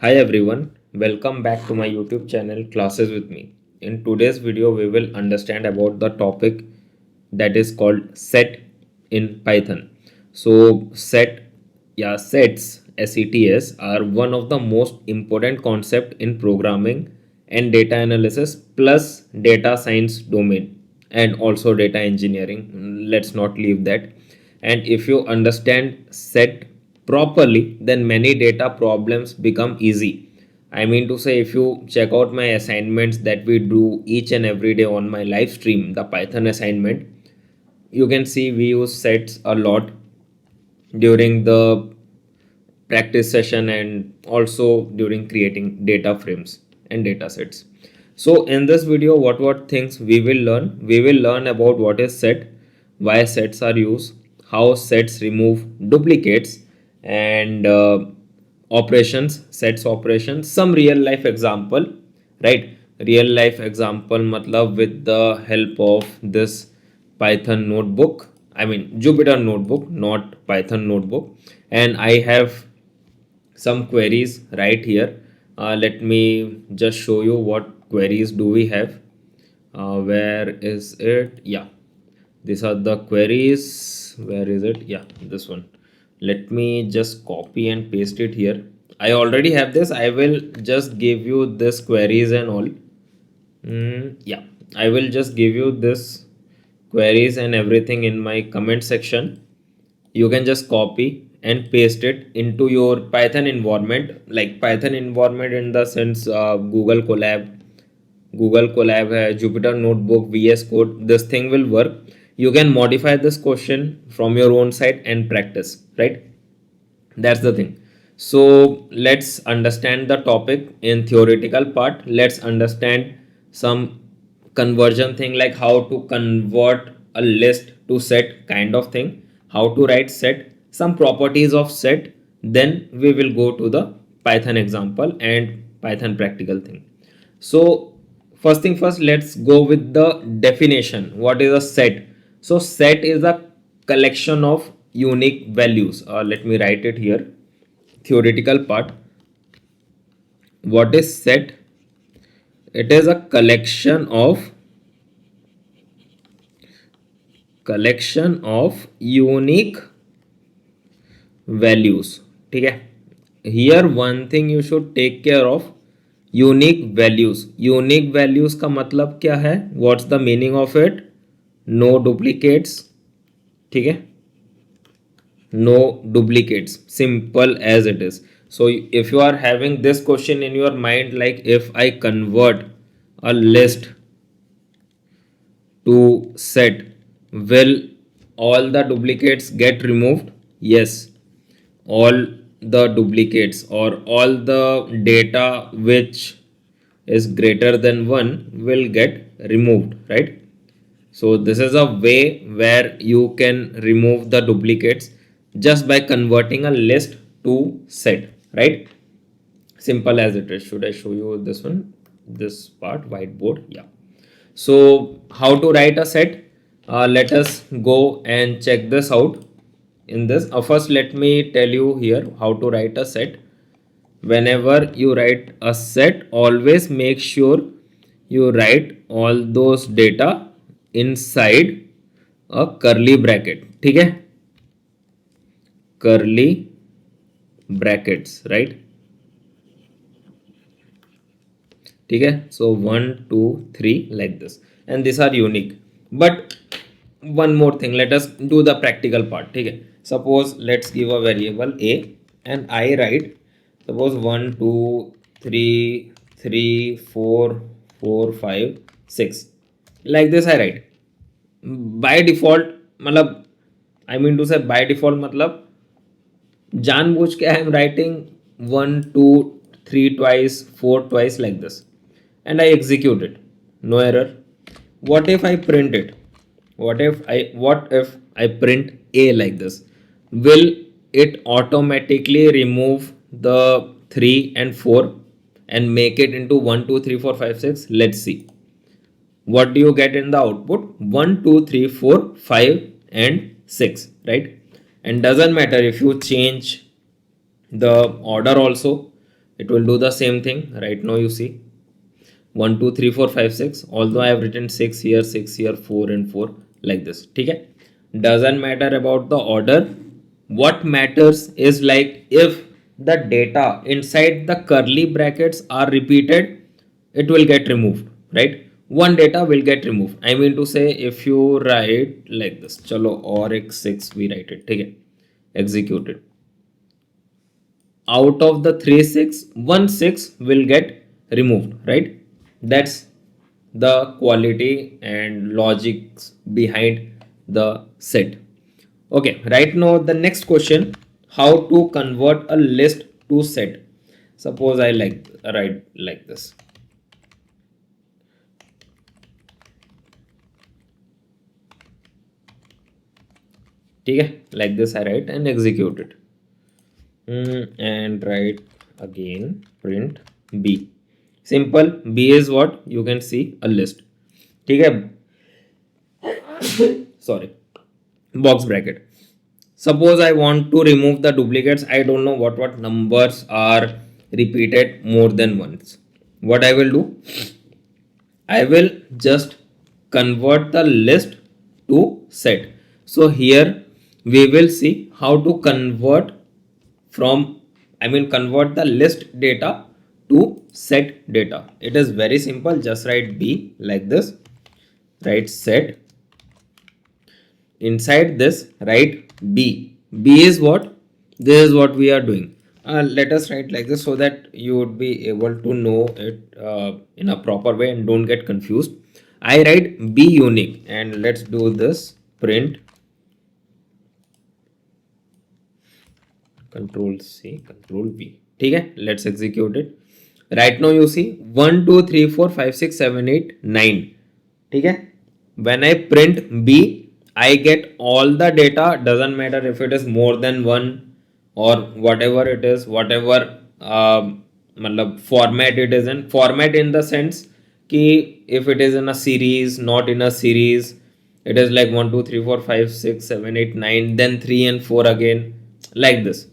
Hi everyone, welcome back to my YouTube channel Classes with me. In today's video, we will understand about the topic that is called set in Python. So sets, SETs are one of the most important concept in programming and data analysis plus data science domain and also data engineering. Let's not leave that. And if you understand set properly, then many data problems become easy. I mean to say, if you check out my assignments that we do each and every day on my live stream, the Python assignment, you can see we use sets a lot during the practice session and also during creating data frames and data sets. So in this video, what things we will learn? We will learn about what is set, why sets are used, how sets remove duplicates, and sets operations, some real life example, right? Real life example matlab with the help of this Python notebook, I mean Jupyter notebook, not Python notebook. And I have some queries right here. Let me just show you what queries do we have. Where is it? Yeah, these are the queries. Where is it? Yeah, this one. Let me just copy and paste it here. I already have this. I will just give you this queries and all. Yeah, I will just give you this queries and everything in my comment section. You can just copy and paste it into your Python environment, like Python environment in the sense Google Colab hai, Jupyter Notebook, VS Code. This thing will work. You can modify this question from your own side and practice, right? That's the thing. So let's understand the topic in theoretical part. Let's understand some conversion thing, like how to convert a list to set kind of thing, how to write set, some properties of set. Then we will go to the Python example and Python practical thing. So first thing first, let's go with the definition. What is a set? So set is a collection of unique values. Let me write it here. Theoretical part. What is set? It is a collection of unique values. ठीक है. Here one thing you should take care of, unique values. Unique values का मतलब क्या है? What's the meaning of it? No duplicates. ठीक है, no duplicates, simple as it is. So if you are having this question in your mind, like if I convert a list to set, will all the duplicates get removed? Yes, all the duplicates or all the data which is greater than 1 will get removed, right? So this is a way where you can remove the duplicates just by converting a list to set, right? Simple as it is. Should I show you this one? This part, whiteboard? Yeah. So how to write a set? Let us go and check this out in this. First, let me tell you here how to write a set. Whenever you write a set, always make sure you write all those data inside a curly bracket. ठीक है, curly brackets, right? ठीक है. So 1 2 3 like this, and these are unique. But one more thing, let us do the practical part. ठीक है. Suppose let's give a variable a and I write, suppose 1 2 3 3 4 4 5 6 like this. I write by default, मतलब I mean to say by default मतलब जानबूझ के I am writing 1 2 3 twice 4 twice like this, and I execute it. No error. What if I print it? What if I print a like this? Will it automatically remove the 3 and 4 and make it into 1 2 3 4 5 6? Let's see. What do you get in the output? 1 2 3 4 5 and 6, right? And doesn't matter if you change the order also, it will do the same thing. Right now you see 1 2 3 4 5 6, although I have written 6 here, 6 here, 4 and 4 like this. Okay, doesn't matter about the order. What matters is like if the data inside the curly brackets are repeated, it will get removed, right? One data will get removed. I mean to say, if you write like this, chalo or x6 we write it. Okay, executed. Out of the 3 6, 1 6 will get removed, right? That's the quality and logics behind the set. Okay, right now the next question, how to convert a list to set. Suppose I like write like this. Okay, like this I write and execute it. And write again print b. Simple. B is what you can see a list. Okay, sorry, box bracket. Suppose I want to remove the duplicates. I don't know what numbers are repeated more than once. What I will do, I will just convert the list to set. So here we will see how to convert from, I mean convert the list data to set data. It is very simple. Just write b like this, write set. Inside this write b. B is what? This is what we are doing. Let us write like this so that you would be able to know it in a proper way and don't get confused. I write b unique, and let's do this print control C control V. Okay, let's execute it. Right now you see 1 2 3 4 5 6 7 8 9. Okay, when I print b, I get all the data. Doesn't matter if it is more than one or whatever it is, whatever format it is in. Format in the sense कि if it is in a series, not in a series, it is like 1 2 3 4 5 6 7 8 9, then 3 and 4 again, like this.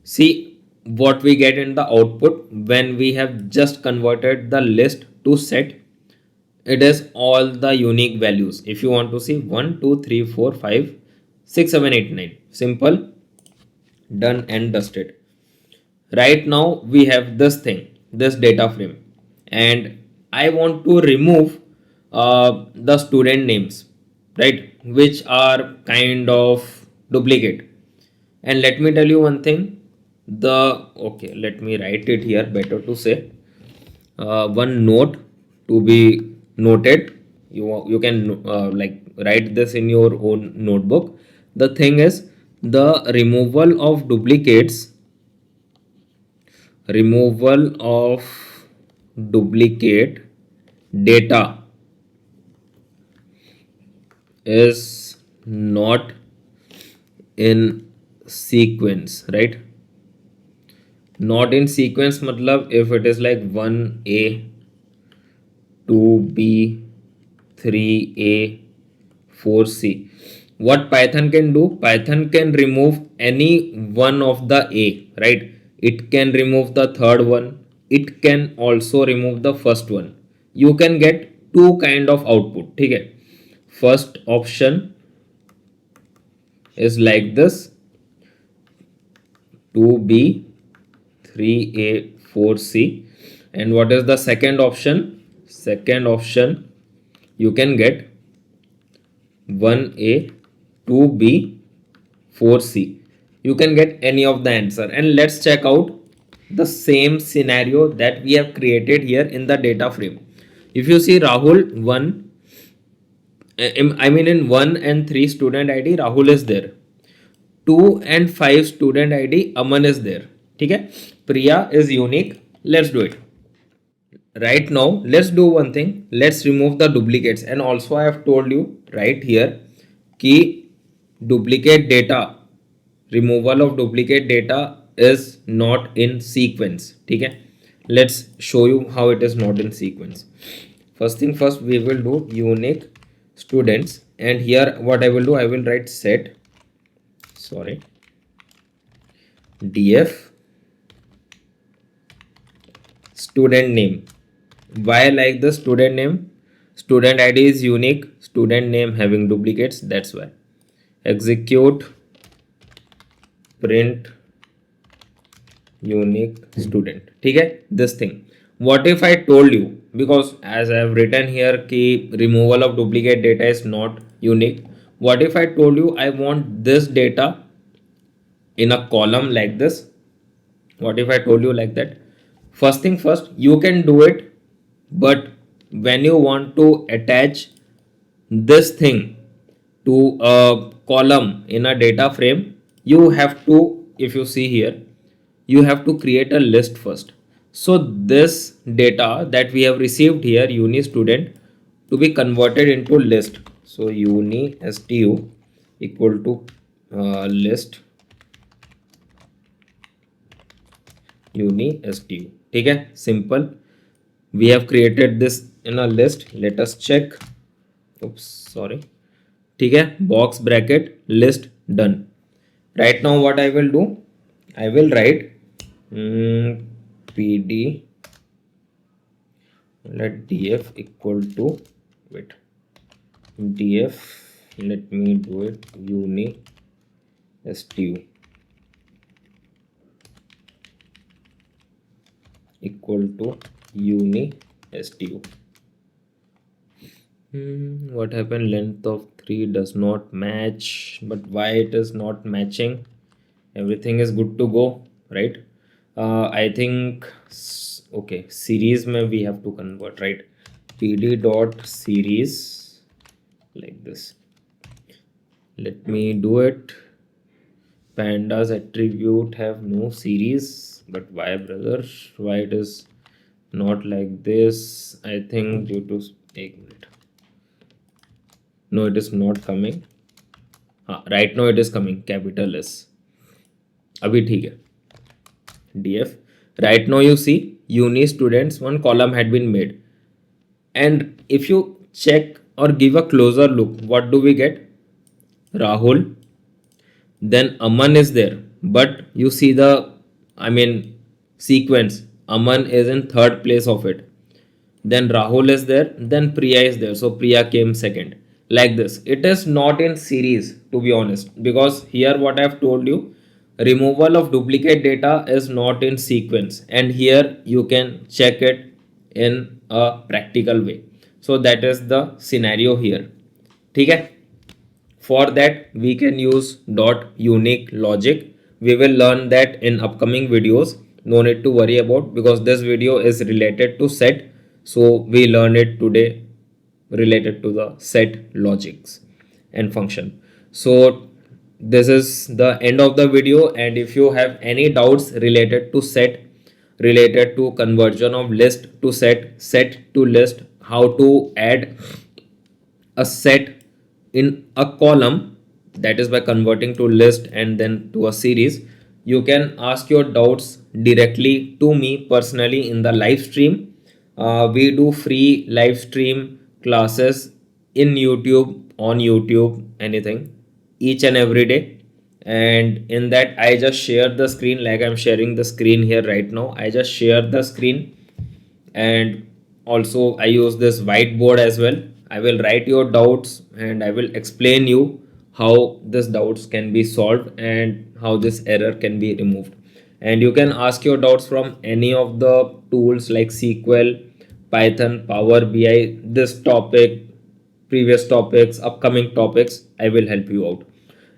See what we get in the output when we have just converted the list to set. It is all the unique values. If you want to see 1 2 3 4 5 6 7 8 9, simple, done and dusted. Right now we have this thing, this data frame, and I want to remove the student names, right, which are kind of duplicate. And let me tell you one thing, okay, let me write it here, better to say, one note to be noted. You can like write this in your own notebook. The thing is, the removal of duplicate data is not in sequence, right? Not in sequence matlab if it is like 1a 2b 3a 4c, what Python can do, Python can remove any one of the a, right? It can remove the third one, it can also remove the first one. You can get two kind of output. Okay, first option is like this, 2b 3a 4c. And what is the second option? Second option, you can get 1a 2b 4c. You can get any of the answer. And let's check out the same scenario that we have created here in the data frame. If you see Rahul 1, I mean in 1 and 3 student ID, Rahul is there. 2 and 5 student ID, Aman is there. Okay, Priya is unique. Let's do it. Right now, let's do one thing. Let's remove the duplicates. And also I have told you right here कि duplicate data, removal of duplicate data is not in sequence. Okay, let's show you how it is not in sequence. First thing first, we will do unique students, and here what I will do, I will write set, sorry, df student name. Why like the student name? Student id is unique, student name having duplicates, that's why. Execute print unique student. ठीक है, this thing. What if I told you, because as I have written here कि removal of duplicate data is not unique. What if I told you I want this data in a column like this? What if I told you like that? First thing first, you can do it, but when you want to attach this thing to a column in a data frame, you have to, if you see here, you have to create a list first. So this data that we have received here, uni student, to be converted into list. So uni stu equal to list uni stu. ठीक है, simple. We have created this in a list. Let us check. Oops, sorry. ठीक है, box bracket list done. Right now what I will do, I will write pd let df equal to, wait, df, let me do it, uni stu equal to uni stu. What happened? Length of 3 does not match. But why it is not matching? Everything is good to go, right? I think okay, series may we have to convert, right? pd dot series like this. Let me do it. Pandas attribute have no series, but why, brother? Why it is not like this? I think due to एक minute. No, it is not coming. Right now it is coming, capital S. अभी ठीक है. df. Right now you see uni students, one column had been made. And if you check or give a closer look, what do we get? Rahul. Then Aman is there. But you see the, sequence. Aman is in third place of it. Then Rahul is there. Then Priya is there. So Priya came second. Like this. It is not in series, to be honest. Because here what I have told you, removal of duplicate data is not in sequence. And here you can check it in a practical way. So that is the scenario here. Okay? For that we can use dot unique logic. We will learn that in upcoming videos. No need to worry about, because this video is related to set. So we learn it today related to the set logics and function. So this is the end of the video, and if you have any doubts related to set, related to conversion of list to set, set to list, how to add a set in a column, that is by converting to list and then to a series, you can ask your doubts directly to me personally in the live stream. We do free live stream classes in YouTube, on YouTube, anything, each and every day. And in that I just share the screen, like I'm sharing the screen here right now. I just share the screen, and also I use this whiteboard as well. I will write your doubts and I will explain you how this doubts can be solved and how this error can be removed. And you can ask your doubts from any of the tools like SQL, Python, Power BI, this topic, previous topics, upcoming topics. I will help you out.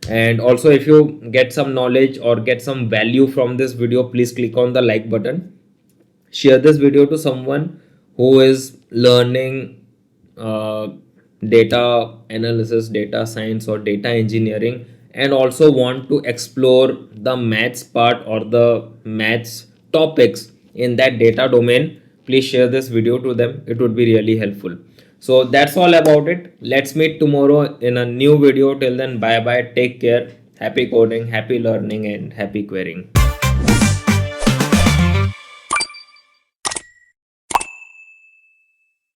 And also, if you get some knowledge or get some value from this video, please click on the like button. Share this video to someone who is learning data analysis, data science, or data engineering, and also want to explore the maths part or the maths topics in that data domain. Please share this video to them. It would be really helpful. So that's all about it. Let's meet tomorrow in a new video. Till then, bye bye. Take care. Happy coding, happy learning, and happy querying.